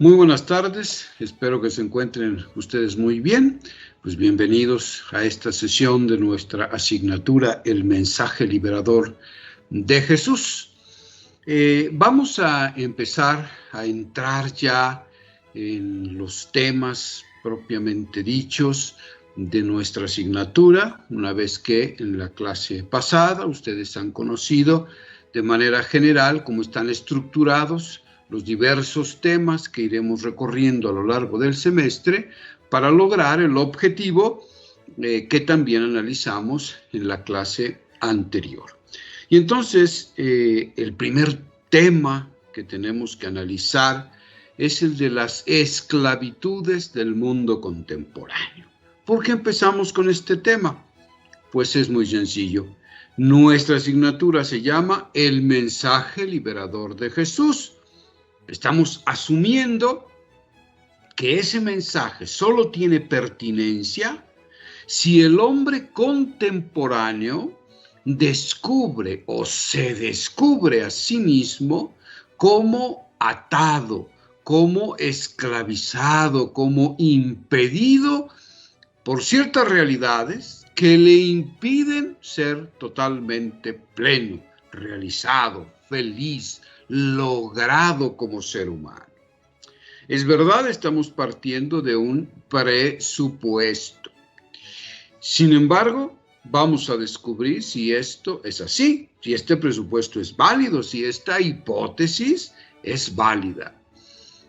Muy buenas tardes, espero que se encuentren ustedes muy bien. Pues bienvenidos a esta sesión de nuestra asignatura El mensaje liberador de Jesús. Vamos a empezar a entrar ya en los temas propiamente dichos de nuestra asignatura, una vez que en la clase pasada ustedes han conocido de manera general cómo están estructurados los diversos temas que iremos recorriendo a lo largo del semestre para lograr el objetivo que también analizamos en la clase anterior. Y entonces, el primer tema que tenemos que analizar es el de las esclavitudes del mundo contemporáneo. ¿Por qué empezamos con este tema? Pues es muy sencillo. Nuestra asignatura se llama El mensaje liberador de Jesús. Estamos asumiendo que ese mensaje solo tiene pertinencia si el hombre contemporáneo descubre o se descubre a sí mismo como atado, como esclavizado, como impedido por ciertas realidades que le impiden ser totalmente pleno, realizado, feliz, logrado como ser humano. Es verdad, estamos partiendo de un presupuesto. Sin embargo, vamos a descubrir si esto es así, si este presupuesto es válido, si esta hipótesis es válida.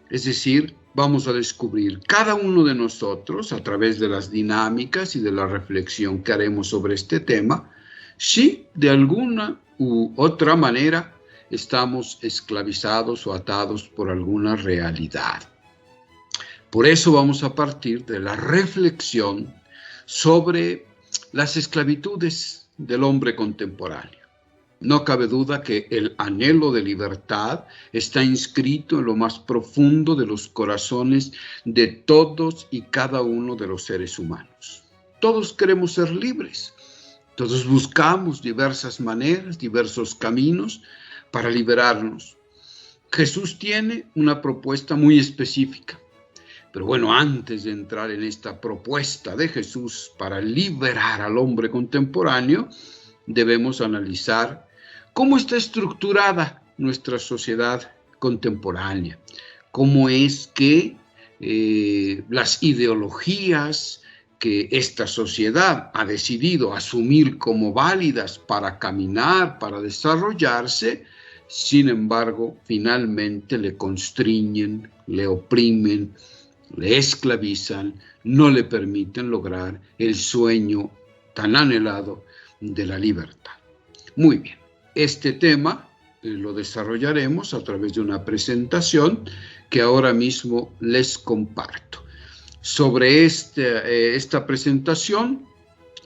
Es decir, vamos a descubrir cada uno de nosotros, a través de las dinámicas y de la reflexión que haremos sobre este tema, si de alguna u otra manera estamos esclavizados o atados por alguna realidad. Por eso vamos a partir de la reflexión sobre las esclavitudes del hombre contemporáneo. No cabe duda que el anhelo de libertad está inscrito en lo más profundo de los corazones de todos y cada uno de los seres humanos. Todos queremos ser libres. Todos buscamos diversas maneras, diversos caminos para liberarnos. Jesús tiene una propuesta muy específica. Pero bueno, antes de entrar en esta propuesta de Jesús para liberar al hombre contemporáneo, debemos analizar cómo está estructurada nuestra sociedad contemporánea, cómo es que las ideologías que esta sociedad ha decidido asumir como válidas para caminar, para desarrollarse, sin embargo, finalmente le constriñen, le oprimen, le esclavizan, no le permiten lograr el sueño tan anhelado de la libertad. Muy bien, este tema lo desarrollaremos a través de una presentación que ahora mismo les comparto. Sobre esta presentación,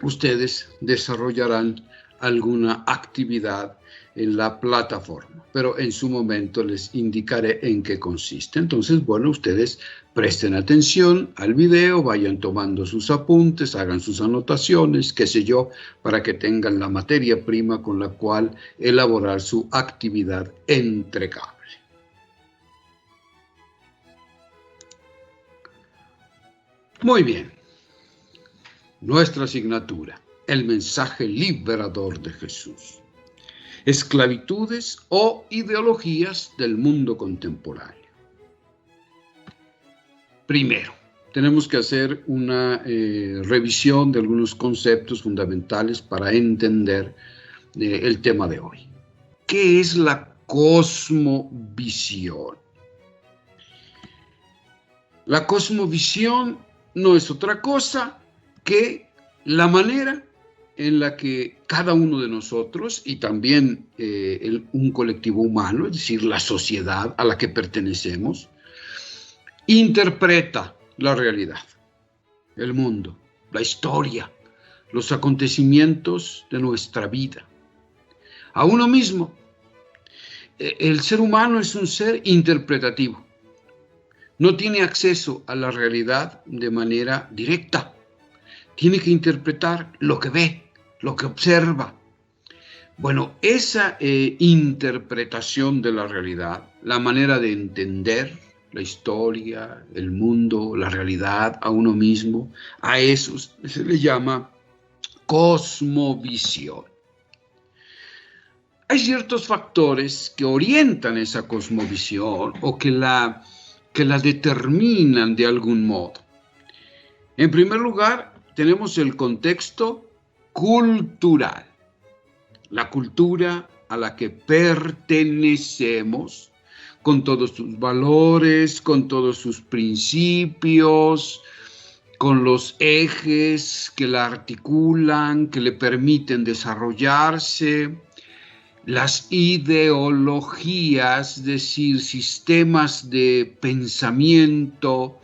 ustedes desarrollarán alguna actividad en la plataforma, pero en su momento les indicaré en qué consiste. Entonces, bueno, ustedes presten atención al video, vayan tomando sus apuntes, hagan sus anotaciones, qué sé yo, para que tengan la materia prima con la cual elaborar su actividad entregable. Muy bien. Nuestra asignatura, el mensaje liberador de Jesús. Esclavitudes o ideologías del mundo contemporáneo. Primero, tenemos que hacer una revisión de algunos conceptos fundamentales para entender el tema de hoy. ¿Qué es la cosmovisión? La cosmovisión no es otra cosa que la manera en la que cada uno de nosotros y también un colectivo humano, es decir, la sociedad a la que pertenecemos, interpreta la realidad, el mundo, la historia, los acontecimientos de nuestra vida. A uno mismo, el ser humano es un ser interpretativo. No tiene acceso a la realidad de manera directa. Tiene que interpretar lo que ve, lo que observa. Bueno, esa interpretación de la realidad, la manera de entender, la historia, el mundo, la realidad, a uno mismo. A eso se le llama cosmovisión. Hay ciertos factores que orientan esa cosmovisión o que la determinan de algún modo. En primer lugar, tenemos el contexto cultural, la cultura a la que pertenecemos, con todos sus valores, con todos sus principios, con los ejes que la articulan, que le permiten desarrollarse, las ideologías, es decir, sistemas de pensamiento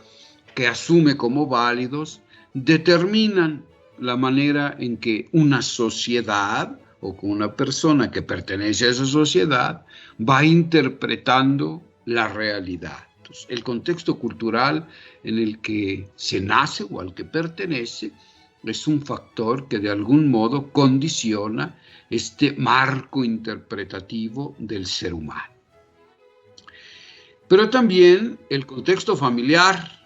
que asume como válidos, determinan la manera en que una sociedad o que una persona que pertenece a esa sociedad va interpretando la realidad. Entonces, el contexto cultural en el que se nace o al que pertenece es un factor que de algún modo condiciona este marco interpretativo del ser humano. Pero también el contexto familiar,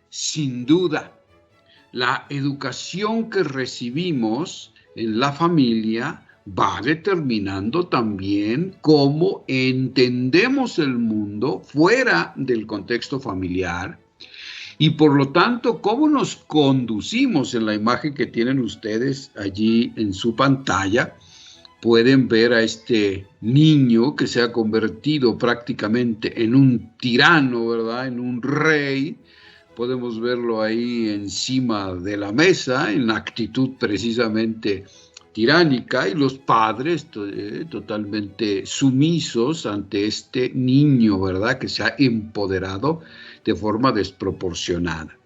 sin duda, la educación que recibimos en la familia va determinando también cómo entendemos el mundo fuera del contexto familiar y por lo tanto cómo nos conducimos. En la imagen que tienen ustedes allí en su pantalla. Pueden ver a este niño que se ha convertido prácticamente en un tirano, ¿verdad? En un rey. Podemos verlo ahí encima de la mesa, en actitud precisamente tiránica, y los padres totalmente sumisos ante este niño, ¿verdad? Que se ha empoderado de forma desproporcionada.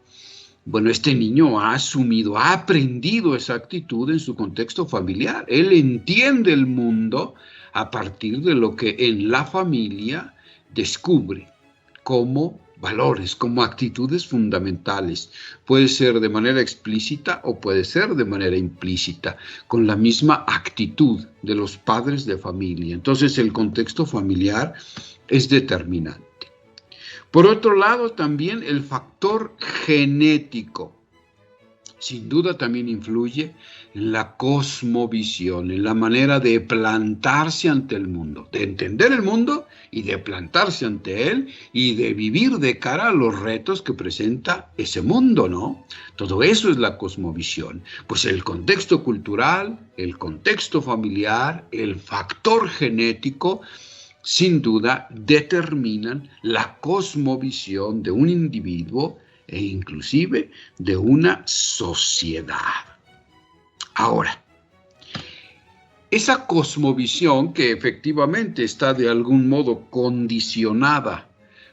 Bueno, este niño ha asumido, ha aprendido esa actitud en su contexto familiar. Él entiende el mundo a partir de lo que en la familia descubre como valores, como actitudes fundamentales. Puede ser de manera explícita o puede ser de manera implícita, con la misma actitud de los padres de familia. Entonces, el contexto familiar es determinante. Por otro lado, también el factor genético, sin duda también influye en la cosmovisión, en la manera de plantarse ante el mundo, de entender el mundo y de plantarse ante él y de vivir de cara a los retos que presenta ese mundo, ¿no? Todo eso es la cosmovisión. Pues el contexto cultural, el contexto familiar, el factor genético, sin duda determinan la cosmovisión de un individuo e inclusive de una sociedad. Ahora, esa cosmovisión que efectivamente está de algún modo condicionada,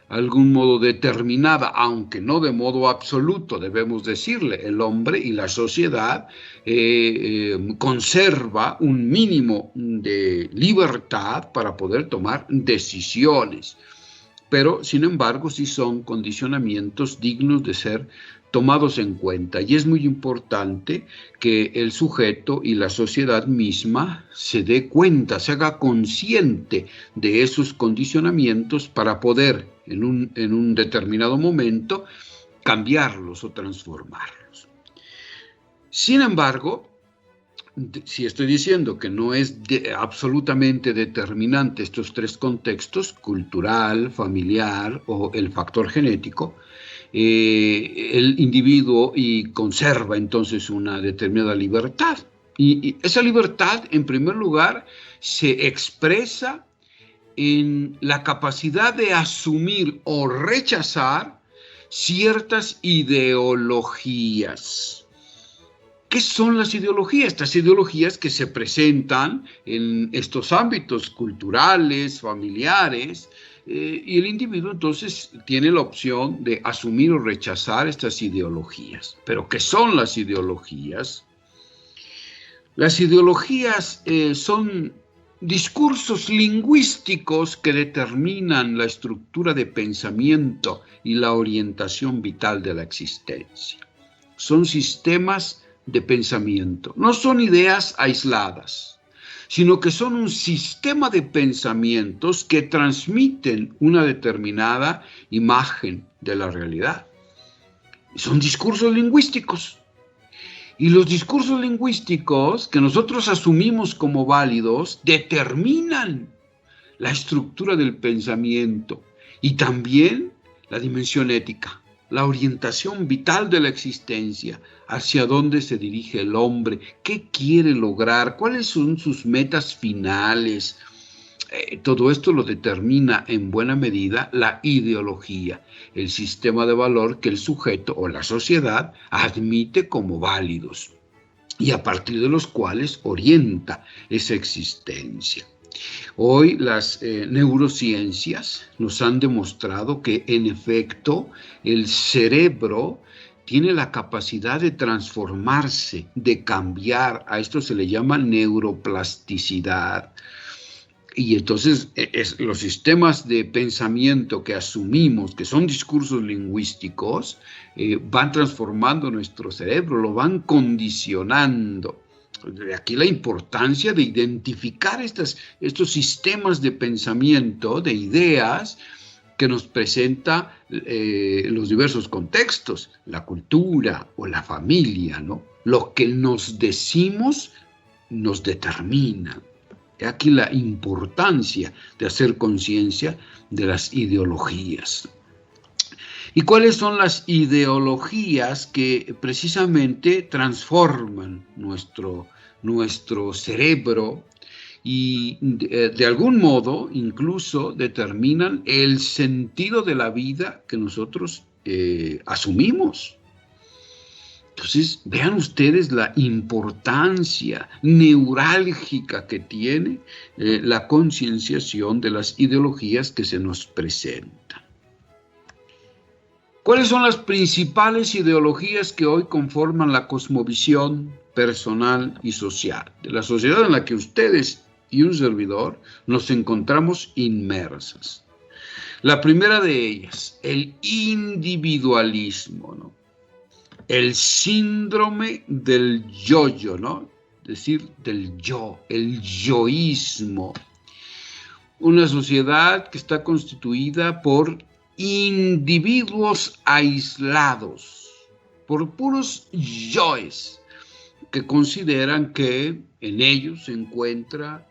algún modo determinada, aunque no de modo absoluto, debemos decirle, el hombre y la sociedad conserva un mínimo de libertad para poder tomar decisiones. Pero, sin embargo, sí son condicionamientos dignos de ser tomados en cuenta. Y es muy importante que el sujeto y la sociedad misma se dé cuenta, se haga consciente de esos condicionamientos para poder, en un determinado momento, cambiarlos o transformarlos. Sin embargo, si estoy diciendo que no es absolutamente determinante estos tres contextos, cultural, familiar o el factor genético, el individuo conserva entonces una determinada libertad. Y esa libertad, en primer lugar, se expresa en la capacidad de asumir o rechazar ciertas ideologías. ¿Qué son las ideologías? Estas ideologías que se presentan en estos ámbitos culturales, familiares, y el individuo entonces tiene la opción de asumir o rechazar estas ideologías. ¿Pero qué son las ideologías? Las ideologías son discursos lingüísticos que determinan la estructura de pensamiento y la orientación vital de la existencia. Son sistemas de pensamiento, no son ideas aisladas, sino que son un sistema de pensamientos que transmiten una determinada imagen de la realidad. Son discursos lingüísticos. Y los discursos lingüísticos que nosotros asumimos como válidos determinan la estructura del pensamiento y también la dimensión ética, la orientación vital de la existencia, hacia dónde se dirige el hombre, qué quiere lograr, cuáles son sus metas finales. Todo esto lo determina en buena medida la ideología, el sistema de valor que el sujeto o la sociedad admite como válidos y a partir de los cuales orienta esa existencia. Hoy las neurociencias nos han demostrado que en efecto el cerebro tiene la capacidad de transformarse, de cambiar. A esto se le llama neuroplasticidad. Y entonces los sistemas de pensamiento que asumimos, que son discursos lingüísticos, van transformando nuestro cerebro, lo van condicionando. De aquí la importancia de identificar estos sistemas de pensamiento, de ideas, que nos presenta los diversos contextos, la cultura o la familia, ¿no? Lo que nos decimos nos determina. Aquí la importancia de hacer conciencia de las ideologías. ¿Y cuáles son las ideologías que precisamente transforman nuestro cerebro y de algún modo incluso determinan el sentido de la vida que nosotros asumimos? Entonces, vean ustedes la importancia neurálgica que tiene la concienciación de las ideologías que se nos presentan. ¿Cuáles son las principales ideologías que hoy conforman la cosmovisión personal y social de la sociedad en la que ustedes y un servidor nos encontramos inmersas? La primera de ellas, el individualismo, ¿no? El síndrome del yo-yo, ¿no? Es decir, del yo, el yoísmo. Una sociedad que está constituida por individuos aislados, por puros yoes, que consideran que en ellos se encuentra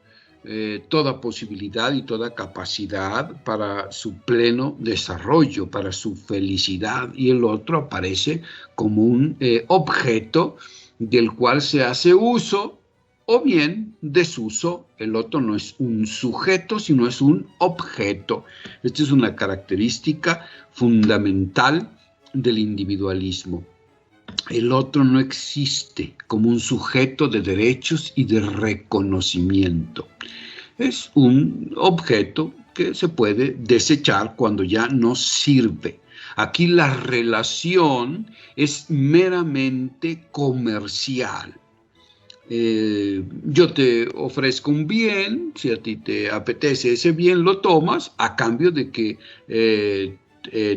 toda posibilidad y toda capacidad para su pleno desarrollo, para su felicidad, y el otro aparece como un objeto del cual se hace uso o bien desuso. El otro no es un sujeto, sino es un objeto. Esta es una característica fundamental del individualismo. El otro no existe como un sujeto de derechos y de reconocimiento. Es un objeto que se puede desechar cuando ya no sirve. Aquí la relación es meramente comercial. Yo te ofrezco un bien, si a ti te apetece ese bien, lo tomas a cambio de que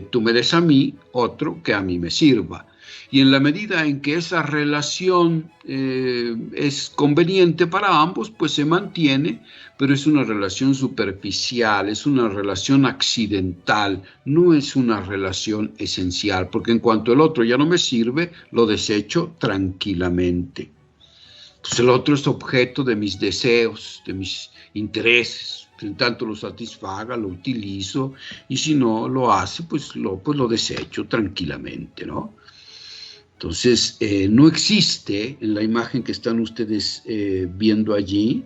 tú me des a mí otro que a mí me sirva. Y en la medida en que esa relación es conveniente para ambos, pues se mantiene, pero es una relación superficial, es una relación accidental, no es una relación esencial, porque en cuanto el otro ya no me sirve, lo desecho tranquilamente. Entonces el otro es objeto de mis deseos, de mis intereses. En tanto lo satisfaga, lo utilizo, y si no lo hace, pues lo desecho tranquilamente, ¿no? Entonces, no existe en la imagen que están ustedes viendo allí,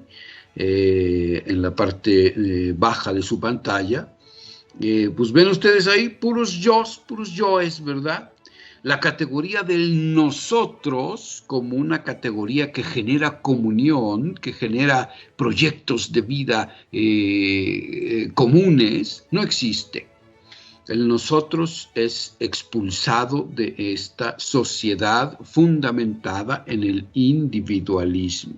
en la parte baja de su pantalla, pues ven ustedes ahí puros yoes, ¿verdad? La categoría del nosotros como una categoría que genera comunión, que genera proyectos de vida comunes, no existe. El nosotros es expulsado de esta sociedad fundamentada en el individualismo.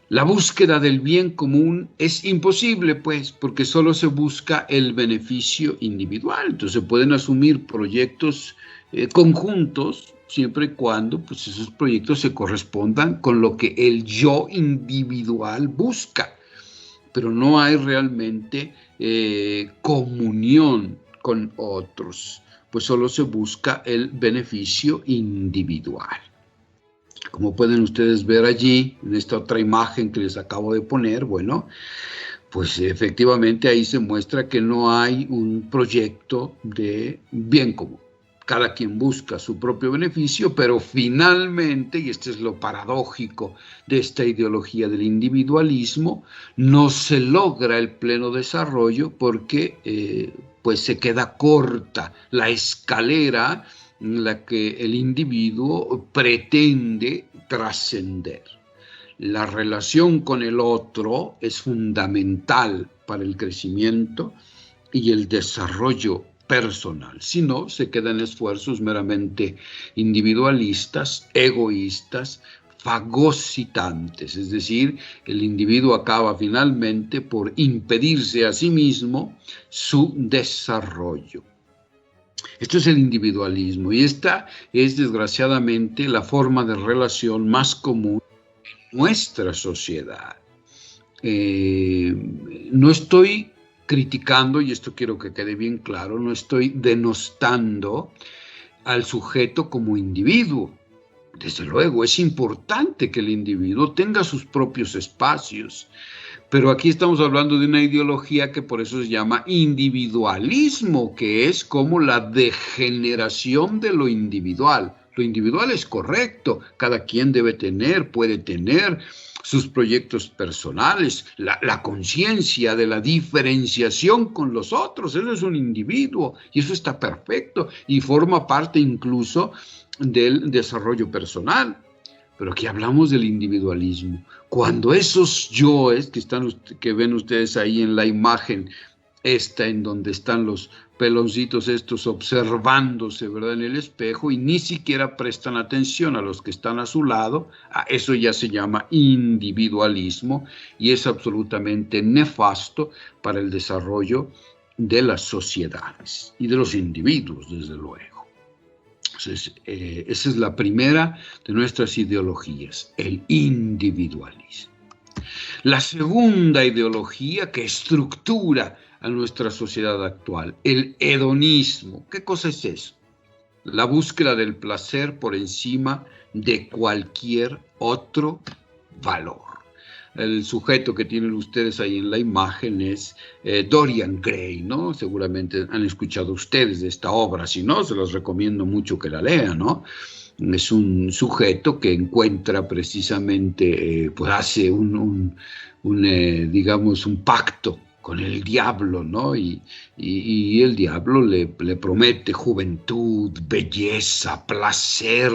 La búsqueda del bien común es imposible, pues, porque solo se busca el beneficio individual. Entonces se pueden asumir proyectos conjuntos siempre y cuando pues, esos proyectos se correspondan con lo que el yo individual busca. Pero no hay realmente comunión con otros, pues solo se busca el beneficio individual. Como pueden ustedes ver allí, en esta otra imagen que les acabo de poner, bueno, pues efectivamente ahí se muestra que no hay un proyecto de bien común. Cada quien busca su propio beneficio, pero finalmente, y esto es lo paradójico de esta ideología del individualismo, no se logra el pleno desarrollo porque pues se queda corta la escalera en la que el individuo pretende trascender. La relación con el otro es fundamental para el crecimiento y el desarrollo personal. Si no, se quedan esfuerzos meramente individualistas, egoístas, fagocitantes, es decir, el individuo acaba finalmente por impedirse a sí mismo su desarrollo. Esto es el individualismo y esta es desgraciadamente la forma de relación más común en nuestra sociedad. No estoy criticando, y esto quiero que quede bien claro, no estoy denostando al sujeto como individuo. Desde luego, es importante que el individuo tenga sus propios espacios, pero aquí estamos hablando de una ideología que por eso se llama individualismo, que es como la degeneración de lo individual. Lo individual es correcto, cada quien debe tener, puede tener sus proyectos personales, la conciencia de la diferenciación con los otros, eso es un individuo y eso está perfecto y forma parte incluso del desarrollo personal. Pero aquí hablamos del individualismo. Cuando esos yoes que ven ustedes ahí en la imagen, esta en donde están los peloncitos estos observándose, ¿verdad?, en el espejo y ni siquiera prestan atención a los que están a su lado, eso ya se llama individualismo y es absolutamente nefasto para el desarrollo de las sociedades y de los individuos, desde luego. Entonces, esa es la primera de nuestras ideologías, el individualismo. La segunda ideología que estructura a nuestra sociedad actual, el hedonismo. ¿Qué cosa es eso? La búsqueda del placer por encima de cualquier otro valor. El sujeto que tienen ustedes ahí en la imagen es Dorian Gray, ¿no? Seguramente han escuchado ustedes de esta obra, si no, se los recomiendo mucho que la lean, ¿no? Es un sujeto que encuentra precisamente, pues hace digamos, un pacto con el diablo, ¿no? Y el diablo le promete juventud, belleza, placer,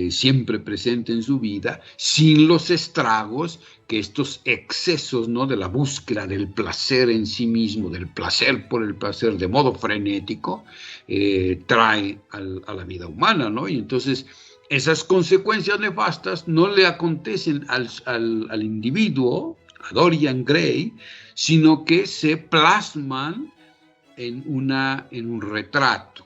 siempre presente en su vida, sin los estragos que estos excesos, ¿no?, de la búsqueda del placer en sí mismo, del placer por el placer de modo frenético, trae a la vida humana, ¿no? Y entonces esas consecuencias nefastas no le acontecen al individuo, a Dorian Gray, sino que se plasman en un retrato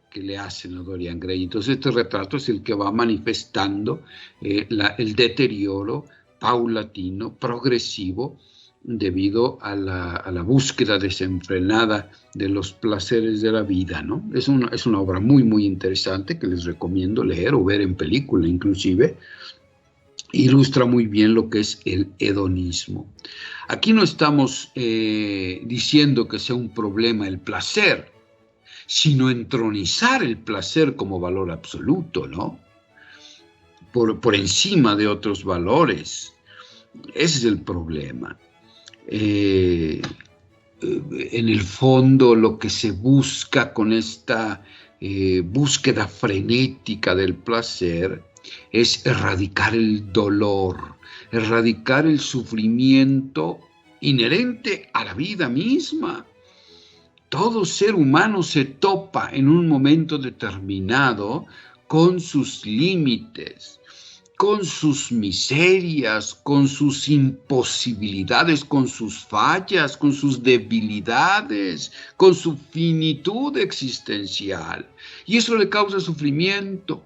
que le hacen a Dorian Gray. Entonces este retrato es el que va manifestando el deterioro paulatino, progresivo, debido a la búsqueda desenfrenada de los placeres de la vida, ¿no? Es una obra muy, muy interesante que les recomiendo leer o ver en película inclusive. Ilustra muy bien lo que es el hedonismo. Aquí no estamos diciendo que sea un problema el placer, sino entronizar el placer como valor absoluto, ¿no? Por encima de otros valores. Ese es el problema. En el fondo, lo que se busca con esta búsqueda frenética del placer es erradicar el dolor, erradicar el sufrimiento inherente a la vida misma. Todo ser humano se topa en un momento determinado con sus límites con sus miserias, con sus imposibilidades, con sus fallas, con sus debilidades, con su finitud existencial. Y eso le causa sufrimiento.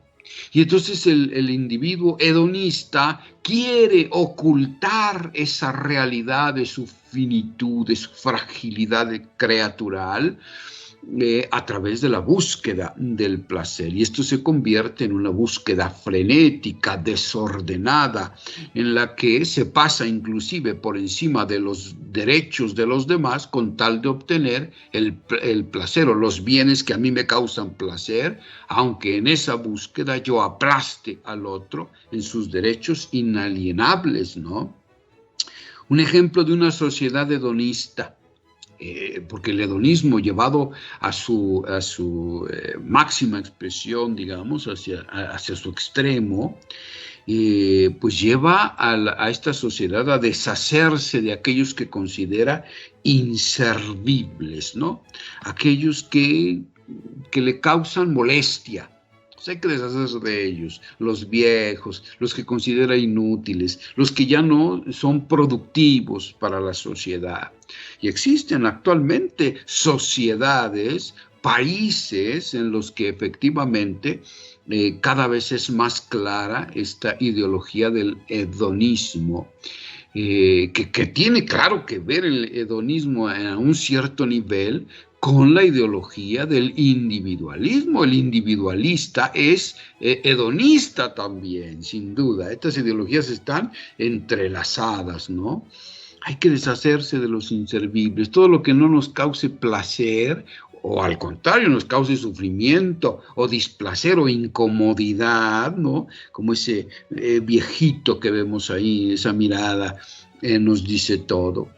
Y entonces el individuo hedonista quiere ocultar esa realidad de su finitud, de su fragilidad creatural, a través de la búsqueda del placer. Y esto se convierte en una búsqueda frenética, desordenada, en la que se pasa inclusive por encima de los derechos de los demás con tal de obtener el placer o los bienes que a mí me causan placer, aunque en esa búsqueda yo aplaste al otro en sus derechos inalienables, ¿no? Un ejemplo de una sociedad hedonista, porque el hedonismo llevado a su máxima expresión, digamos, hacia su extremo, pues lleva a esta sociedad a deshacerse de aquellos que considera inservibles, ¿no? Aquellos que le causan molestia. Pues hay que deshacerse de ellos, los viejos, los que considera inútiles, los que ya no son productivos para la sociedad. Y existen actualmente sociedades, países en los que efectivamente cada vez es más clara esta ideología del hedonismo, que tiene claro que ver el hedonismo a un cierto nivel con la ideología del individualismo. El individualista es hedonista también, sin duda. Estas ideologías están entrelazadas, ¿no? Hay que deshacerse de los inservibles, todo lo que no nos cause placer, o al contrario, nos cause sufrimiento, o displacer, o incomodidad, ¿no? Como ese viejito que vemos ahí, esa mirada nos dice todo.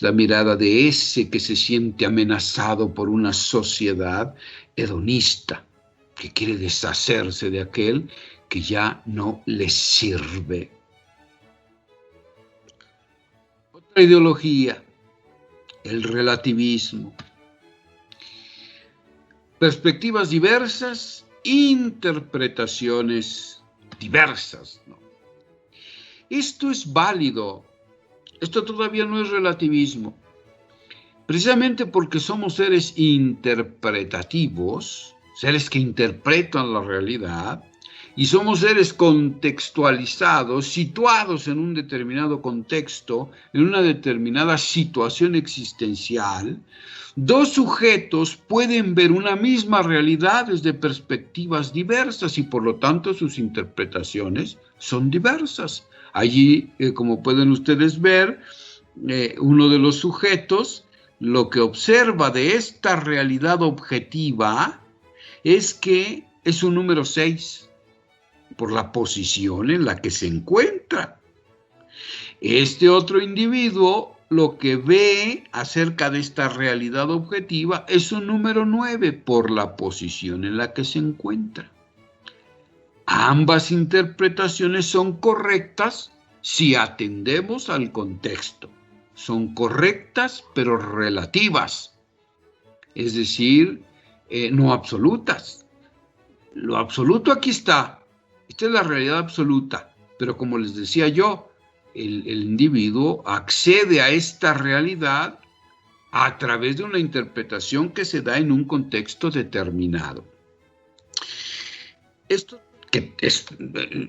La mirada de ese que se siente amenazado por una sociedad hedonista, que quiere deshacerse de aquel que ya no le sirve. Otra ideología, el relativismo. Perspectivas diversas, interpretaciones diversas, ¿no? Esto es válido. Esto todavía no es relativismo, precisamente porque somos seres interpretativos, seres que interpretan la realidad, y somos seres contextualizados, situados en un determinado contexto, en una determinada situación existencial. Dos sujetos pueden ver una misma realidad desde perspectivas diversas y por lo tanto sus interpretaciones son diversas. Allí, como pueden ustedes ver, uno de los sujetos lo que observa de esta realidad objetiva es que es un número 6 por la posición en la que se encuentra. Este otro individuo lo que ve acerca de esta realidad objetiva es un número 9 por la posición en la que se encuentra. Ambas interpretaciones son correctas si atendemos al contexto. Son correctas, pero relativas, es decir, no absolutas. Lo absoluto aquí está. Esta es la realidad absoluta, pero como les decía yo, el individuo accede a esta realidad a través de una interpretación que se da en un contexto determinado. Esto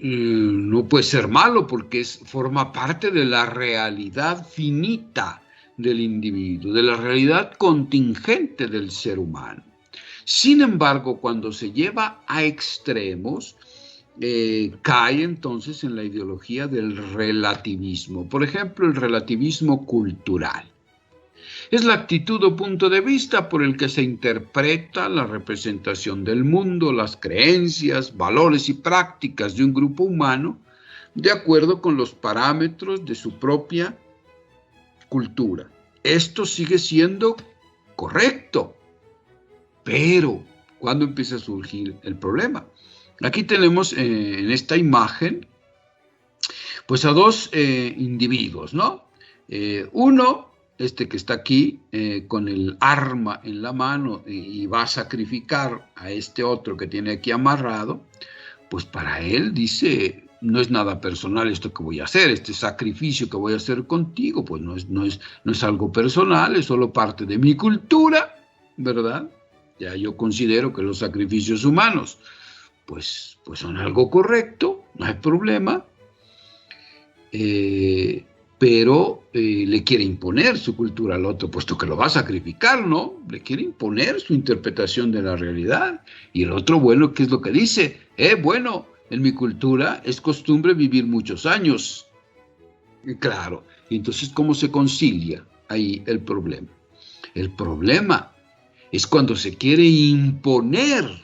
no puede ser malo porque forma parte de la realidad finita del individuo, de la realidad contingente del ser humano. Sin embargo, cuando se lleva a extremos, cae entonces en la ideología del relativismo. Por ejemplo, el relativismo cultural. Es la actitud o punto de vista por el que se interpreta la representación del mundo, las creencias, valores y prácticas de un grupo humano de acuerdo con los parámetros de su propia cultura. Esto sigue siendo correcto, pero ¿cuándo empieza a surgir el problema? Aquí tenemos en esta imagen pues a dos individuos, ¿no? Uno, este que está aquí con el arma en la mano y va a sacrificar a este otro que tiene aquí amarrado, pues para él dice, no es nada personal esto que voy a hacer, este sacrificio que voy a hacer contigo, pues no es algo personal, es solo parte de mi cultura, ¿verdad? Ya yo considero que los sacrificios humanos, pues son algo correcto, no hay problema, pero le quiere imponer su cultura al otro, puesto que lo va a sacrificar, ¿no? Le quiere imponer su interpretación de la realidad. Y el otro, bueno, ¿qué es lo que dice? Bueno, en mi cultura es costumbre vivir muchos años. Claro, entonces, ¿cómo se concilia ahí el problema? El problema es cuando se quiere imponer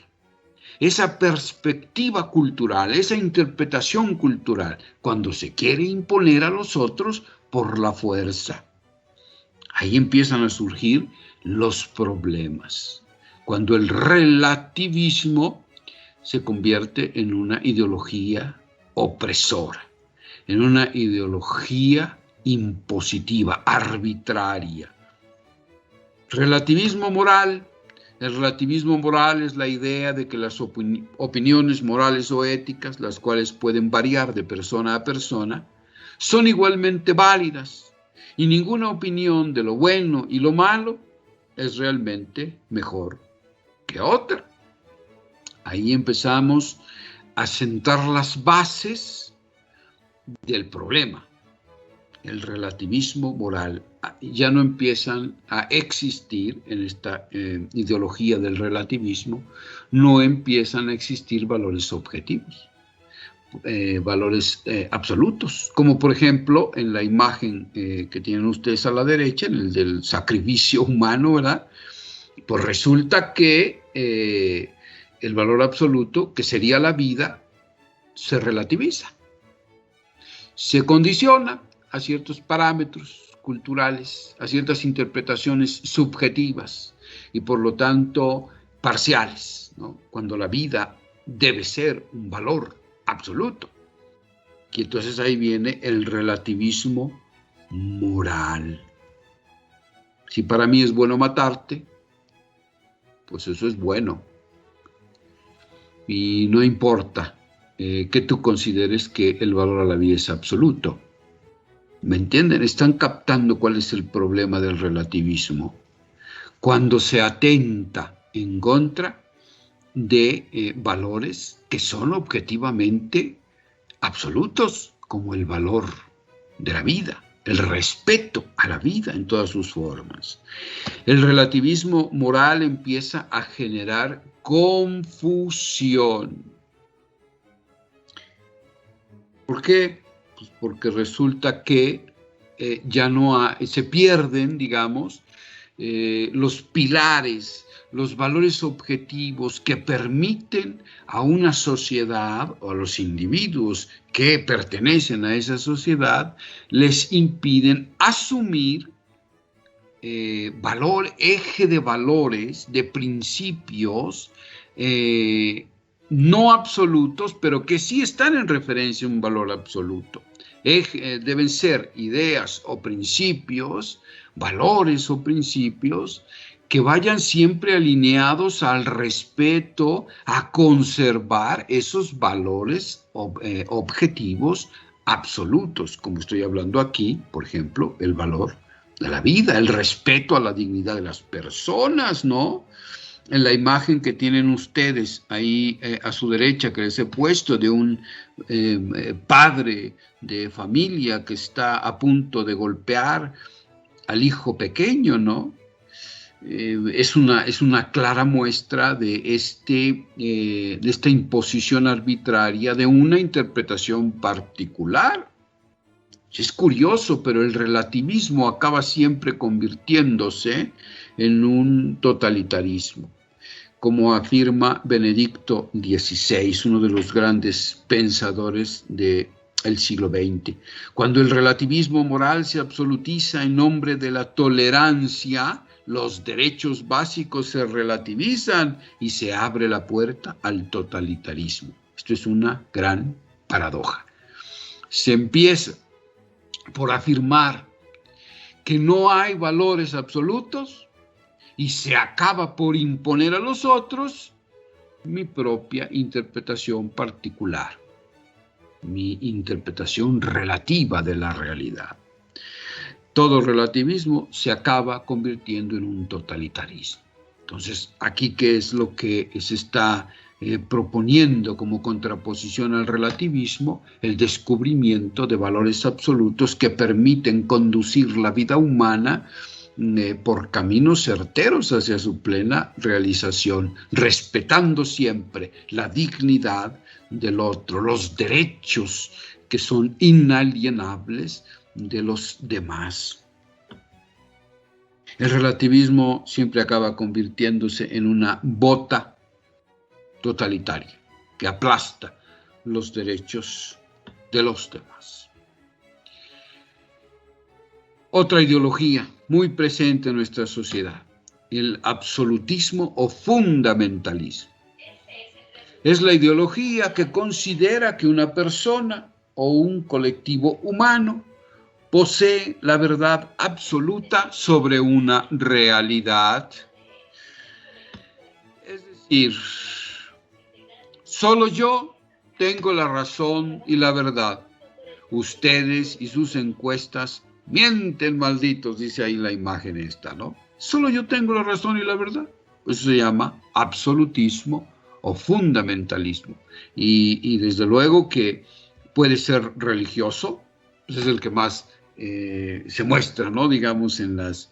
esa perspectiva cultural, esa interpretación cultural, cuando se quiere imponer a los otros por la fuerza. Ahí empiezan a surgir los problemas. Cuando el relativismo se convierte en una ideología opresora, en una ideología impositiva, arbitraria. Relativismo moral. El relativismo moral es la idea de que las opiniones morales o éticas, las cuales pueden variar de persona a persona, son igualmente válidas y ninguna opinión de lo bueno y lo malo es realmente mejor que otra. Ahí empezamos a sentar las bases del problema. El relativismo moral. Ya no empiezan a existir en esta ideología del relativismo, no empiezan a existir valores objetivos, valores absolutos, como por ejemplo en la imagen que tienen ustedes a la derecha, en el del sacrificio humano, ¿verdad? Pues resulta que el valor absoluto, que sería la vida, se relativiza, se condiciona a ciertos parámetros culturales, a ciertas interpretaciones subjetivas y por lo tanto parciales, ¿no? Cuando la vida debe ser un valor absoluto. Y entonces ahí viene el relativismo moral. Si para mí es bueno matarte, pues eso es bueno. Y no importa que tú consideres que el valor a la vida es absoluto. ¿Me entienden? Están captando cuál es el problema del relativismo. Cuando se atenta en contra de valores que son objetivamente absolutos, como el valor de la vida, el respeto a la vida en todas sus formas. El relativismo moral empieza a generar confusión. ¿Por qué? Pues porque resulta que ya no se pierden, digamos, los pilares, los valores objetivos que permiten a una sociedad o a los individuos que pertenecen a esa sociedad, les impiden asumir eje de valores, de principios no absolutos, pero que sí están en referencia a un valor absoluto. Deben ser ideas o principios, valores o principios que vayan siempre alineados al respeto, a conservar esos valores objetivos absolutos, como estoy hablando aquí, por ejemplo, el valor de la vida, el respeto a la dignidad de las personas, ¿no? En la imagen que tienen ustedes ahí a su derecha, que les he puesto, de un padre de familia que está a punto de golpear al hijo pequeño, ¿no? Es una clara muestra de esta imposición arbitraria de una interpretación particular. Es curioso, pero el relativismo acaba siempre convirtiéndose en un totalitarismo, como afirma Benedicto XVI, uno de los grandes pensadores del siglo XX. Cuando el relativismo moral se absolutiza en nombre de la tolerancia, los derechos básicos se relativizan y se abre la puerta al totalitarismo. Esto es una gran paradoja. Se empieza por afirmar que no hay valores absolutos y se acaba por imponer a los otros mi propia interpretación particular. mi interpretación relativa de la realidad. Todo relativismo se acaba convirtiendo en un totalitarismo. Entonces, aquí, ¿qué es lo que se está proponiendo como contraposición al relativismo? El descubrimiento de valores absolutos que permiten conducir la vida humana por caminos certeros hacia su plena realización, respetando siempre la dignidad del otro, los derechos que son inalienables de los demás. El relativismo siempre acaba convirtiéndose en una bota totalitaria que aplasta los derechos de los demás. Otra ideología muy presente en nuestra sociedad, el absolutismo o fundamentalismo. Es la ideología que considera que una persona o un colectivo humano posee la verdad absoluta sobre una realidad. Es decir, solo yo tengo la razón y la verdad. Ustedes y sus encuestas mienten, malditos, dice ahí la imagen esta, ¿no? Solo yo tengo la razón y la verdad. Eso se llama absolutismo o fundamentalismo. Y desde luego que puede ser religioso, pues es el que más se muestra, ¿no? Digamos, en las...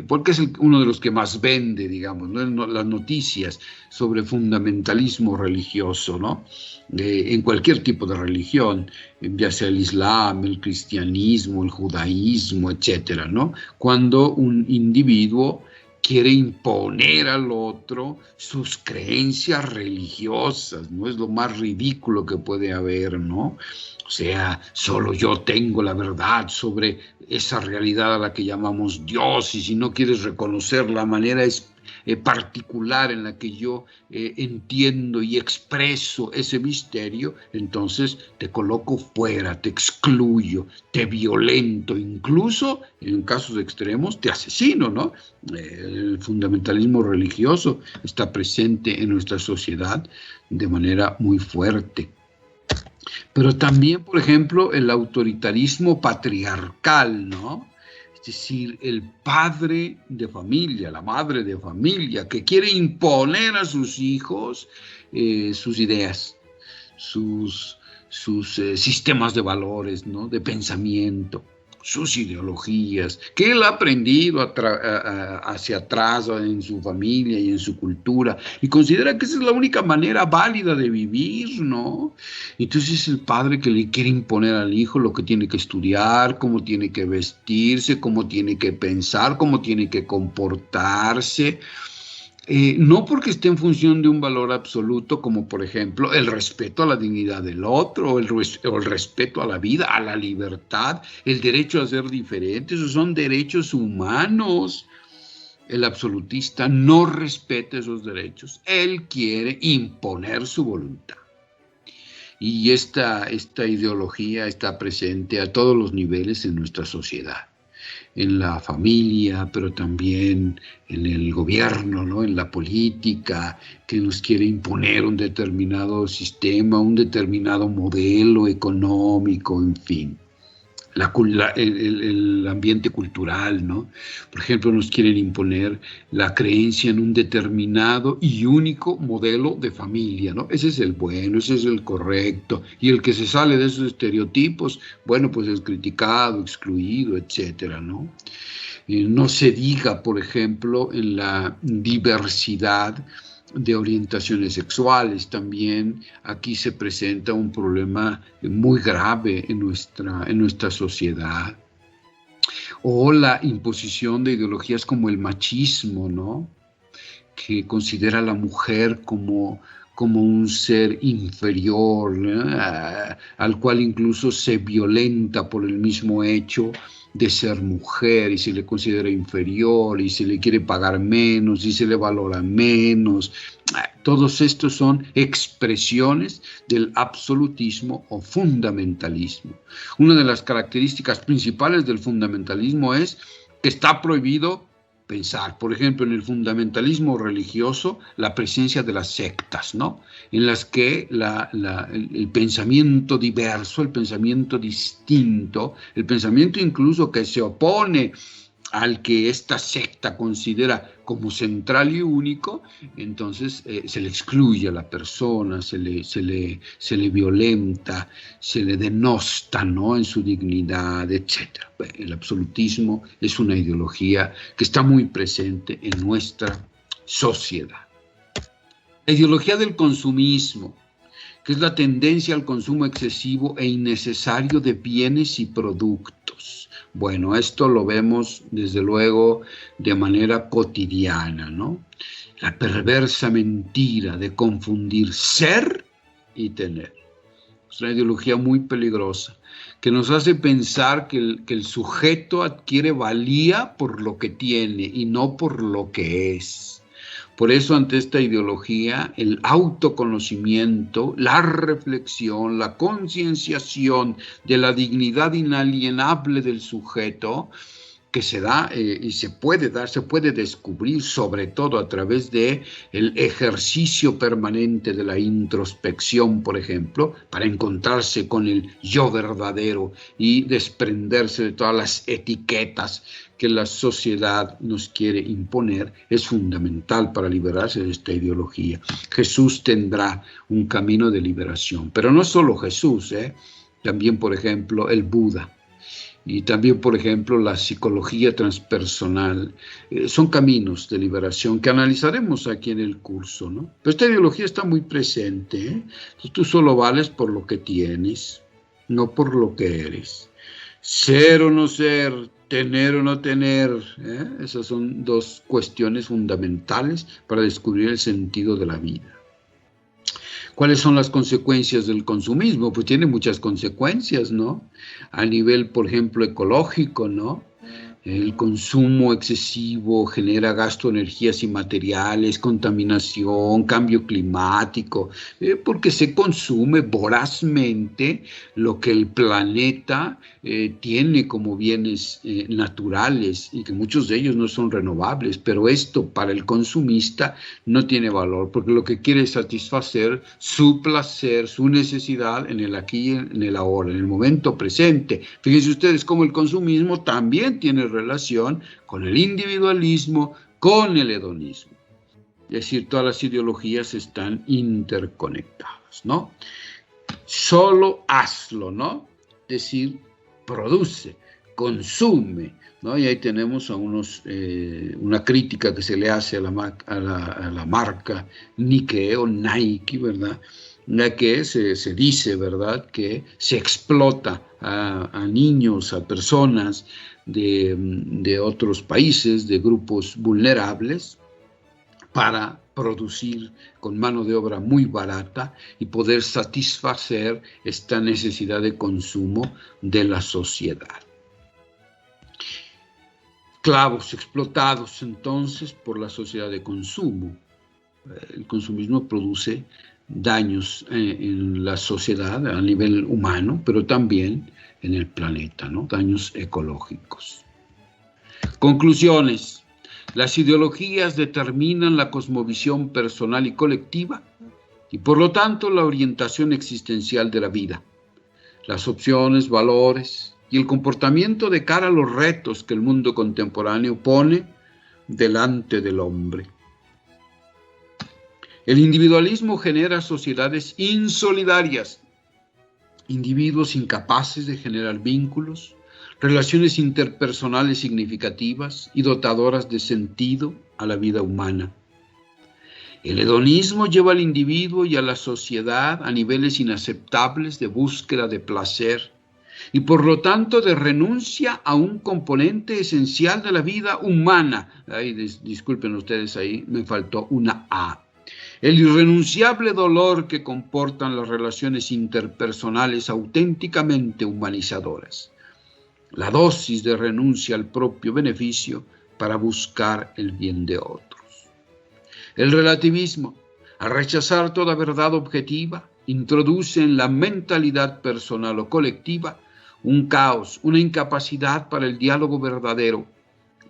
porque es uno de los que más vende, digamos, ¿no? Las noticias sobre fundamentalismo religioso, ¿no? En cualquier tipo de religión, ya sea el islam, el cristianismo, el judaísmo, etcétera, ¿no? Cuando un individuo quiere imponer al otro sus creencias religiosas, ¿no? Es lo más ridículo que puede haber, ¿no? O sea, solo yo tengo la verdad sobre esa realidad a la que llamamos Dios, y si no quieres reconocer la manera particular en la que yo entiendo y expreso ese misterio, entonces te coloco fuera, te excluyo, te violento, incluso en casos extremos te asesino, ¿no? El fundamentalismo religioso está presente en nuestra sociedad de manera muy fuerte. Pero también, por ejemplo, el autoritarismo patriarcal, ¿no? Es decir, el padre de familia, la madre de familia, que quiere imponer a sus hijos sus ideas, sus sistemas de valores, ¿no? De pensamiento, sus ideologías, que él ha aprendido hacia atrás en su familia y en su cultura, y considera que esa es la única manera válida de vivir, ¿no? Entonces es el padre que le quiere imponer al hijo lo que tiene que estudiar, cómo tiene que vestirse, cómo tiene que pensar, cómo tiene que comportarse. No porque esté en función de un valor absoluto, como por ejemplo el respeto a la dignidad del otro, o el respeto a la vida, a la libertad, el derecho a ser diferente. Esos son derechos humanos. El absolutista no respeta esos derechos. Él quiere imponer su voluntad. Y esta ideología está presente a todos los niveles en nuestra sociedad. En la familia, pero también en el gobierno, ¿no? En la política, que nos quiere imponer un determinado sistema, un determinado modelo económico, en fin. El ambiente cultural, ¿no? Por ejemplo, nos quieren imponer la creencia en un determinado y único modelo de familia, ¿no? Ese es el bueno, ese es el correcto, y el que se sale de esos estereotipos, bueno, pues es criticado, excluido, etcétera, ¿no? No se diga, por ejemplo, en la diversidad de orientaciones sexuales. También aquí se presenta un problema muy grave en nuestra sociedad. O la imposición de ideologías como el machismo, ¿no? Que considera a la mujer como un ser inferior, ¿no? Al cual incluso se violenta por el mismo hecho de ser mujer, y se le considera inferior, y se le quiere pagar menos, y se le valora menos. Todos estos son expresiones del absolutismo o fundamentalismo. Una de las características principales del fundamentalismo es que está prohibido pensar. Por ejemplo, en el fundamentalismo religioso, la presencia de las sectas, ¿no? En las que el pensamiento diverso, el pensamiento distinto, el pensamiento incluso que se opone al que esta secta considera como central y único, entonces se le excluye a la persona, se le violenta, se le denosta, ¿no?, en su dignidad, etc. El absolutismo es una ideología que está muy presente en nuestra sociedad. La ideología del consumismo, que es la tendencia al consumo excesivo e innecesario de bienes y productos. Bueno, esto lo vemos desde luego de manera cotidiana, ¿no? La perversa mentira de confundir ser y tener. Es una ideología muy peligrosa que nos hace pensar que el sujeto adquiere valía por lo que tiene y no por lo que es. Por eso, ante esta ideología, el autoconocimiento, la reflexión, la concienciación de la dignidad inalienable del sujeto, que se da y se puede descubrir sobre todo a través de el ejercicio permanente de la introspección, por ejemplo, para encontrarse con el yo verdadero y desprenderse de todas las etiquetas que la sociedad nos quiere imponer, es fundamental para liberarse de esta ideología. Jesús tendrá un camino de liberación, pero no solo Jesús, también, por ejemplo, el Buda. Y también, por ejemplo, la psicología transpersonal, son caminos de liberación que analizaremos aquí en el curso, ¿no? Pero esta ideología está muy presente, Entonces, tú solo vales por lo que tienes, no por lo que eres. Ser o no ser, tener o no tener, esas son dos cuestiones fundamentales para descubrir el sentido de la vida. ¿Cuáles son las consecuencias del consumismo? Pues tiene muchas consecuencias, ¿no? A nivel, por ejemplo, ecológico, ¿no? El consumo excesivo genera gasto de energías y materiales, contaminación, cambio climático, porque se consume vorazmente lo que el planeta tiene como bienes naturales y que muchos de ellos no son renovables, pero esto para el consumista no tiene valor, porque lo que quiere es satisfacer su placer, su necesidad en el aquí y en el ahora, en el momento presente. Fíjense ustedes cómo el consumismo también tiene relación con el individualismo, con el hedonismo. Es decir, todas las ideologías están interconectadas, ¿no? Solo hazlo, ¿no? Es decir, produce, consume, ¿no? Y ahí tenemos una crítica que se le hace a la marca Nike o Nike, ¿verdad? La que se dice, ¿verdad?, que se explota a niños, a personas de otros países, de grupos vulnerables, para producir con mano de obra muy barata y poder satisfacer esta necesidad de consumo de la sociedad. Esclavos explotados entonces por la sociedad de consumo. El consumismo produce daños en la sociedad a nivel humano, pero también en el planeta, ¿no? Daños ecológicos. Conclusiones. Las ideologías determinan la cosmovisión personal y colectiva y por lo tanto la orientación existencial de la vida, las opciones, valores y el comportamiento de cara a los retos que el mundo contemporáneo pone delante del hombre. El individualismo genera sociedades insolidarias, individuos incapaces de generar vínculos, relaciones interpersonales significativas y dotadoras de sentido a la vida humana. El hedonismo lleva al individuo y a la sociedad a niveles inaceptables de búsqueda de placer y por lo tanto de renuncia a un componente esencial de la vida humana. Disculpen ustedes, ahí me faltó una A. El irrenunciable dolor que comportan las relaciones interpersonales auténticamente humanizadoras. La dosis de renuncia al propio beneficio para buscar el bien de otros. El relativismo, al rechazar toda verdad objetiva, introduce en la mentalidad personal o colectiva un caos, una incapacidad para el diálogo verdadero,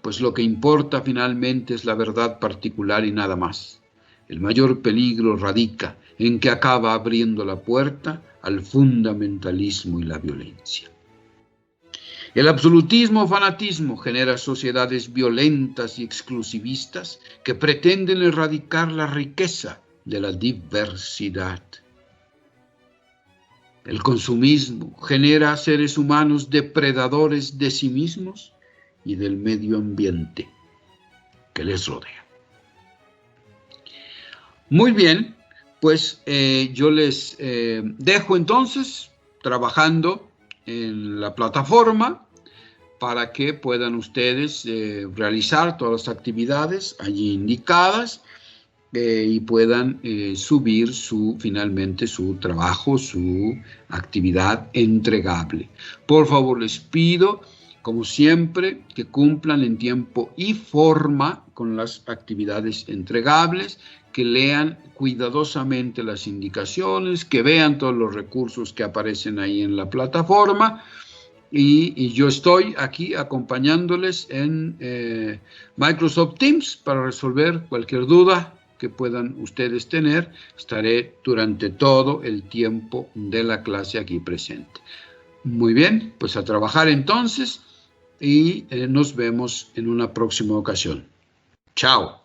pues lo que importa finalmente es la verdad particular y nada más. El mayor peligro radica en que acaba abriendo la puerta al fundamentalismo y la violencia. El absolutismo o fanatismo genera sociedades violentas y exclusivistas que pretenden erradicar la riqueza de la diversidad. El consumismo genera seres humanos depredadores de sí mismos y del medio ambiente que les rodea. Muy bien, pues yo les dejo entonces trabajando en la plataforma para que puedan ustedes realizar todas las actividades allí indicadas y puedan subir finalmente su trabajo, su actividad entregable. Por favor, les pido, como siempre, que cumplan en tiempo y forma con las actividades entregables, que lean cuidadosamente las indicaciones, que vean todos los recursos que aparecen ahí en la plataforma. Y yo estoy aquí acompañándoles en Microsoft Teams para resolver cualquier duda que puedan ustedes tener. Estaré durante todo el tiempo de la clase aquí presente. Muy bien, pues a trabajar entonces y nos vemos en una próxima ocasión. Chao.